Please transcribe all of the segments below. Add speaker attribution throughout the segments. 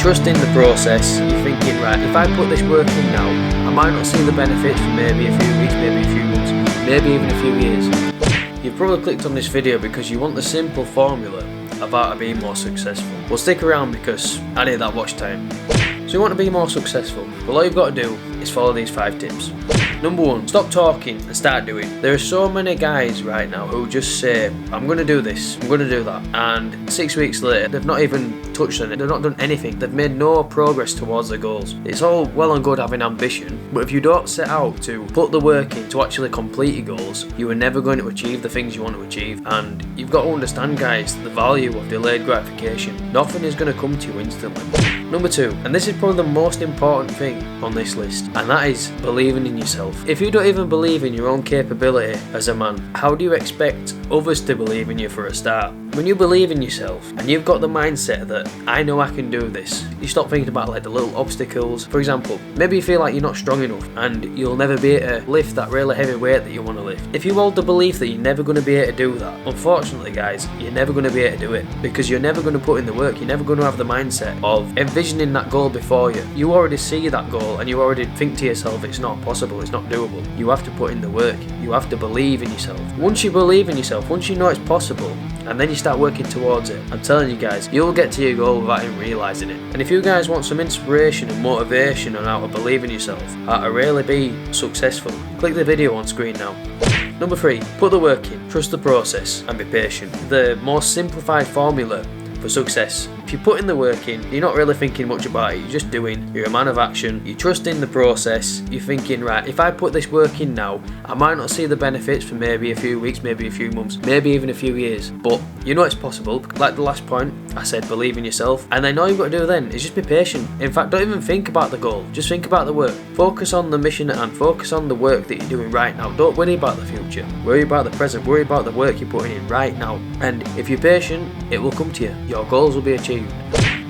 Speaker 1: trusting the process, you're thinking, right, if I put this work in now, I might not see the benefits for maybe a few weeks, maybe a few months, maybe even a few years. You've probably clicked on this video because you want the simple formula of how to be more successful. Well, stick around because I need that watch time. So you want to be more successful, well, all you've got to do is follow these 5 tips. Number 1, stop talking and start doing. There are so many guys right now who just say, I'm going to do this, I'm going to do that, and 6 weeks later they've not even touched on it, they've not done anything, they've made no progress towards their goals. It's all well and good having ambition, but if you don't set out to put the work in to actually complete your goals, you are never going to achieve the things you want to achieve. And you've got to understand, guys, the value of delayed gratification. Nothing is going to come to you instantly. Number 2, and this is probably the most important thing on this list, and that is believing in yourself. If you don't even believe in your own capability as a man, how do you expect others to believe in you for a start? When you believe in yourself and you've got the mindset that I know I can do this, you stop thinking about like the little obstacles. For example, maybe you feel like you're not strong enough and you'll never be able to lift that really heavy weight that you want to lift. If you hold the belief that you're never going to be able to do that, unfortunately guys, you're never going to be able to do it, because you're never going to put in the work. You're never going to have the mindset of envisioning that goal before you. You already see that goal and you already think to yourself, it's not possible, it's not doable. You have to put in the work. You have to believe in yourself. Once you believe in yourself, once you know it's possible, and then you start working towards it, I'm telling you guys, you'll get to your goal without even realising it. And if you guys want some inspiration and motivation on how to believe in yourself, how to really be successful, click the video on screen now. Number 3, put the work in, trust the process and be patient. The most simplified formula for success. If you put in the work in, you're not really thinking much about it, you're just doing, you're a man of action, you're trusting the process, you're thinking, right, if I put this work in now, I might not see the benefits for maybe a few weeks, maybe a few months, maybe even a few years, but you know it's possible. Like the last point, I said believe in yourself, and then all you've got to do then is just be patient. In fact, don't even think about the goal, just think about the work. Focus on the mission at hand, focus on the work that you're doing right now. Don't worry about the future, worry about the present, worry about the work you're putting in right now. And if you're patient, it will come to you, your goals will be achieved.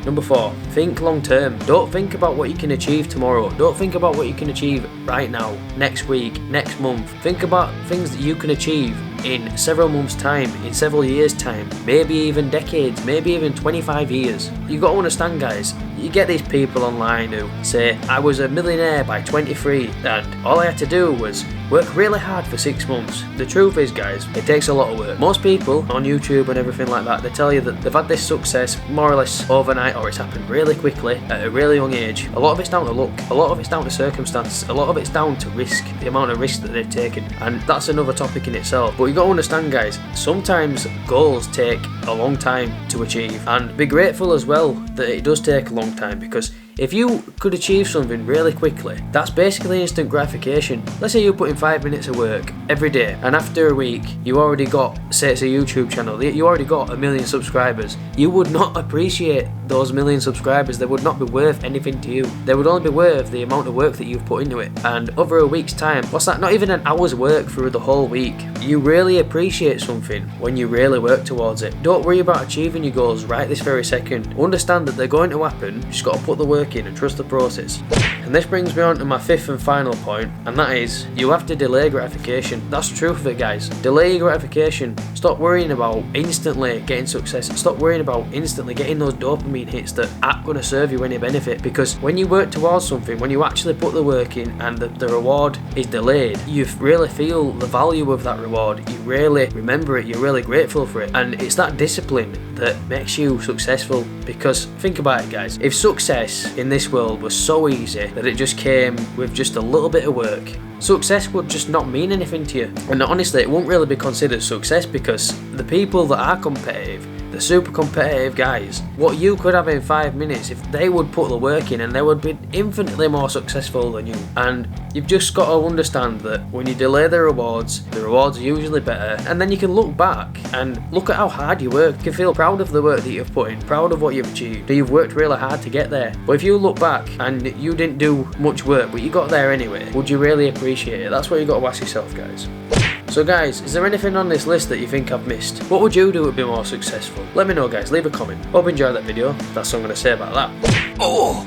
Speaker 1: Number 4, think long term. Don't think about what you can achieve tomorrow. Don't think about what you can achieve right now, next week, next month. Think about things that you can achieve in several months' time, in several years' time, maybe even decades, maybe even 25 years. You've got to understand, guys, you get these people online who say, I was a millionaire by 23 and all I had to do was work really hard for 6 months. The truth is, guys, it takes a lot of work. Most people on YouTube and everything like that, they tell you that they've had this success more or less overnight, or it's happened really quickly at a really young age. A lot of it's down to luck, a lot of it's down to circumstances, a lot of it's down to risk, the amount of risk that they've taken, and that's another topic in itself. But you got to understand, guys, sometimes goals take a long time to achieve, and be grateful as well that it does take a long time, because if you could achieve something really quickly, that's basically instant gratification. Let's say you put in 5 minutes of work every day, and after a week you already got, say it's a YouTube channel, you already got 1 million subscribers. You would not appreciate those 1 million subscribers. They would not be worth anything to you. They would only be worth the amount of work that you've put into it. And over a week's time, what's that? Not even an hour's work through the whole week. You really appreciate something when you really work towards it. Don't worry about achieving your goals right this very second. Understand that they're going to happen. You just got to put the work in and trust the process. And this brings me on to my 5th and final point, and that is, you have to delay gratification. That's the truth of it, guys. Delay gratification. Stop worrying about instantly getting success. Stop worrying about instantly getting those dopamine hits that aren't going to serve you any benefit. Because when you work towards something, when you actually put the work in and the reward is delayed, you really feel the value of that reward. You really remember it. You're really grateful for it. And it's that discipline that makes you successful. Because think about it, guys. If success in this world was so easy that it just came with just a little bit of work, success would just not mean anything to you. And honestly, it won't really be considered success, because the people that are competitive, the super competitive guys, what you could have in 5 minutes, if they would put the work in, and they would be infinitely more successful than you. And you've just got to understand that when you delay the rewards are usually better, and then you can look back and look at how hard you worked. You can feel proud of the work that you've put in, proud of what you've achieved. You've worked really hard to get there. But if you look back and you didn't do much work, but you got there anyway, would you really appreciate it? That's what you got to ask yourself, guys. So guys, is there anything on this list that you think I've missed? What would you do to be more successful? Let me know, guys, leave a comment. Hope you enjoyed that video. That's all I'm going to say about that. Oh!